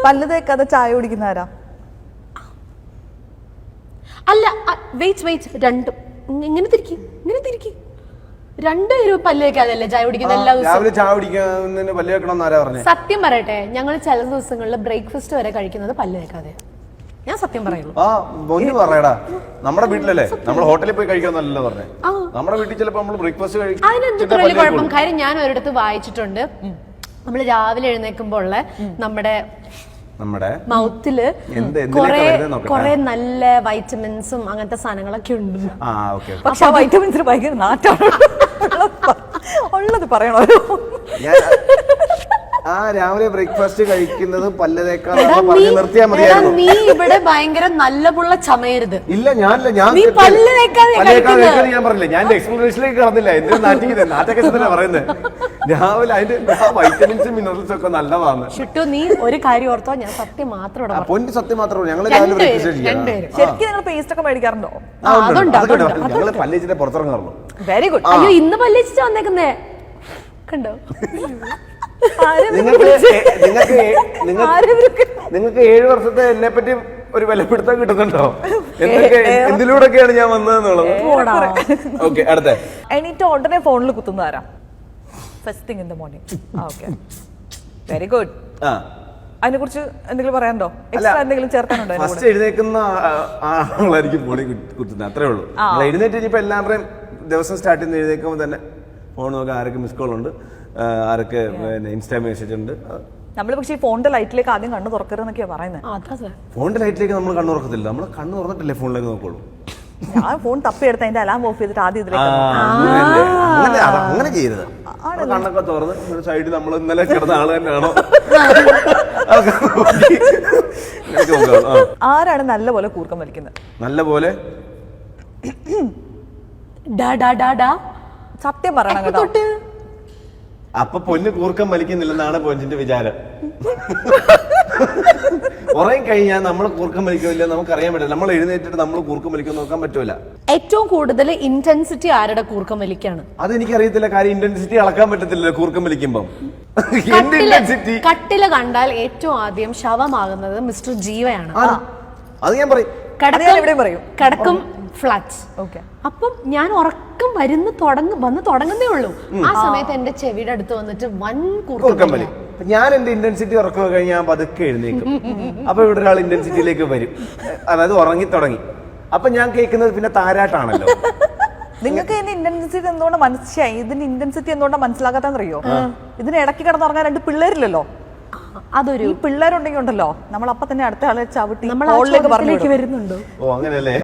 പല്ല് തേക്കാതെ ചായ കുടിക്കുന്ന ആരാ? അല്ല വെയിറ്റ് രണ്ടും ഇങ്ങനെ തിരിക്കി രണ്ടുപേരും പല്ല് വെക്കാതല്ലേ ചായ കുടിക്കുന്ന എല്ലാ രാവിലെ ചായ കുടിക്കാൻ പല്ല് വെക്കണം ആരാ പറഞ്ഞത്? സത്യം പറയട്ടെ, ഞങ്ങൾ ചില ദിവസങ്ങളിൽ ബ്രേക്ക്ഫാസ്റ്റ് വരെ കഴിക്കുന്നത് പല്ല് വെക്കാതെ. ഞാൻ സത്യം പറയുള്ളൂ. ആ ബൊന്നു പറയടാ, നമ്മുടെ വീട്ടിലല്ലേ നമ്മൾ ഹോട്ടലിൽ പോയി കഴിക്കാന്നല്ലോ പറഞ്ഞേ. നമ്മുടെ വീട്ടിൽ ചിലപ്പോ നമ്മൾ ബ്രേക്ക്ഫാസ്റ്റ് കഴിക്കും. അതിനെന്തൊക്കെ വലിയ കുഴപ്പം? കാര്യം ഞാൻ ഒരിടത്ത് വായിച്ചിട്ടുണ്ട്, നമ്മൾ രാവിലെ എഴുന്നേൽക്കുമ്പോൾ നമ്മുടെ മൗത്തില് കൊറേ നല്ല വൈറ്റമിൻസും അങ്ങനത്തെ സാധനങ്ങളൊക്കെ ഉണ്ട്. പക്ഷെ ആ വൈറ്റമിൻസിന് ഭയങ്കര നാറ്റാണ് ഉള്ളത് പറയണോ? ആ രാവിലെ ബ്രേക്ക്ഫാസ്റ്റ് കഴിക്കുന്നത് പല്ല് തേക്കാതെ നിർത്തിയാൽ മതിയായിരുന്നു. നീ ഇവിടെ ഭയങ്കര നല്ല പുള്ള ചമയരുത്. ഇല്ല ഞാൻ പല്ല് തേക്കാതെ ഞാൻ പറഞ്ഞില്ല, ഞാൻ എക്സ്പ്ലനേഷനിലേക്ക് കടന്നില്ല. എന്തിനാ നാട്ടിക്കുന്നത്? നാട്ടൊക്കെ പറയുന്നത് രാവിലെ അതിന്റെ വൈറ്റമിൻസും മിനറൽസും ഒക്കെ നല്ലതാണ്. ഷിട്ടു, നീ ഒരു കാര്യം ഓർത്തോ, ഞാൻ സത്യം മാത്രം പൊന്ന് സത്യം മാത്രമേ ഞങ്ങൾ രാവിലെ ബ്രേക്ക്ഫാസ്റ്റ് ശരിക്കും നിങ്ങൾ പേസ്റ്റ് ഒക്കെ മേടിക്കാറുണ്ടോ? ഞങ്ങള് പല്ലേച്ചിന്റെ പുറത്തിറങ്ങാറുള്ളൂ. Very good. അയ്യോ, ഇന്ന് പല്ലേച്ചിട്ട് വന്നേക്കുന്നേ കണ്ടോ? നിങ്ങൾക്ക് 7 വർഷത്തെ എന്നെ പറ്റി ഒരു വിലപ്പെടുത്താൻ കിട്ടുന്നുണ്ടോ? എന്തിലൂടെയൊക്കെയാണ് ഞാൻ വന്നതെന്നുള്ളത്. ഓക്കെ, അടുത്ത എണീറ്റ് ഉടനെ ഫോണിൽ കുത്തുന്ന ആരാ? First thing in the morning. Okay, very good. അതിനെ കുറിച്ച് എന്തെങ്കിലും പറയാനുണ്ടോ? എക്സ്ട്രാ എന്തെങ്കിലും ചേർക്കാനുണ്ടോ? ഫസ്റ്റ് എഴുന്നേക്കുന്ന ആളായിരിക്കും ഫോണിൽ കുത്തുന്നത്, അത്രേ ഉള്ളൂ. എഴുന്നേറ്റ് ഇനിയിപ്പോ എല്ലാവരുടെയും ദിവസം സ്റ്റാർട്ട് ചെയ്യുന്ന എഴുന്നേക്കുമ്പോൾ തന്നെ ഫോൺ നോക്കാൻ ആരൊക്കെ മിസ് കോൾ ഉണ്ട്, ആരൊക്കെ ഇൻസ്റ്റാ മെസ്സേജ് ഉണ്ട്. നമ്മൾ പക്ഷേ ഫോണിന്റെ ലൈറ്റിലേക്ക് ആദ്യം കണ്ണു തുറക്കരുതെന്നൊക്കെയാ പറയുന്നത്. ഫോണിന്റെ ലൈറ്റിലേക്ക് നമ്മൾ കണ്ണു തുറക്കത്തില്ല, നമ്മൾ കണ്ണു തുറന്നിട്ടല്ലേ ഫോണിലേക്ക് നോക്കുള്ളൂ. ഞാൻ ഫോൺ തപ്പിയെടുത്ത് അതിന്റെ അലാം ഓഫ് ചെയ്തിട്ട് ആദ്യം ഇതിലേക്ക്. അങ്ങനെ ചെയ്യരുത്. കണ്ണൊക്കെ തുറന്ന് ഒരു സൈഡിൽ നമ്മൾ ഇന്നലെ കിടന്ന ആള് തന്നെയാണോ? ആരാണ് നല്ലപോലെ കൂർക്കം വലിക്കുന്നത്? നല്ലപോലെ സത്യം പറയണം കേട്ടോ. അപ്പൊ പൊന്ന് കൂർക്കം വലിക്കുന്നില്ലെന്നാണ് പൊന്നിന്റെ വിചാരം. ഉറങ്ങി കഴിഞ്ഞാൽ നമ്മൾ കൂർക്കം വലിക്കില്ല, നമുക്ക് അറിയാൻ പറ്റില്ല. നമ്മൾ എഴുന്നേറ്റിട്ട് നമ്മൾ കൂർക്കം വലിക്കാൻ നോക്കാൻ പറ്റൂല. ഏറ്റവും കൂടുതൽ ഇന്റൻസിറ്റി ആരുടെ കൂർക്കം വലിക്കാണ്? അതെനിക്ക് അറിയത്തില്ല. കാര്യം ഇന്റൻസിറ്റി അളക്കാൻ പറ്റത്തില്ല കൂർക്കം വലിക്കുമ്പോ. കട്ടില കണ്ടാൽ ഏറ്റവും ആദ്യം ശവമാകുന്നത് മിസ്റ്റർ ജീവയാണ്. അത് ഞാൻ പറയും, കിടക്കും ഫ്ലാറ്റ്. അപ്പം ഞാൻ ഉറക്കം വന്ന് തുടങ്ങുന്നേ ഉള്ളൂ. ആ സമയത്ത് എന്റെ ചെവിയുടെ അടുത്ത് വന്നിട്ട് വൻ കൂർക്കം വലി. ഞാൻ എന്റെ ഇന്റൻസിറ്റി ഉറക്കം കഴിഞ്ഞ് ഞാൻ പതുക്കെ എഴുന്നേക്കും. അപ്പൊ ഇവിടെ ഒരാൾ ഇന്റൻസിറ്റിയിലേക്ക് വരും, അതായത് ഉറങ്ങി തുടങ്ങി. അപ്പൊ ഞാൻ കേൾക്കുന്നത് പിന്നെ താരാട്ടാണല്ലോ. നിങ്ങൾക്ക് ഇതിന്റെ ഇന്റൻസിറ്റി എന്തുകൊണ്ട് മനസ്സിലായി? ഇതിന്റെ ഇന്റൻസിറ്റി എന്തുകൊണ്ടാണ് മനസ്സിലാക്കാത്തറിയോ? ഇതിന് ഇടയ്ക്ക് കിടന്നുറങ്ങാൻ 2 പിള്ളേരില്ലല്ലോ. അതൊരു പിള്ളേരുണ്ടെങ്കിൽ ഉണ്ടല്ലോ, നമ്മൾ അപ്പൊ തന്നെ അടുത്ത ആളെ ചവിട്ടി വരുന്നുണ്ടോ? ഓ അങ്ങനെയല്ലേ.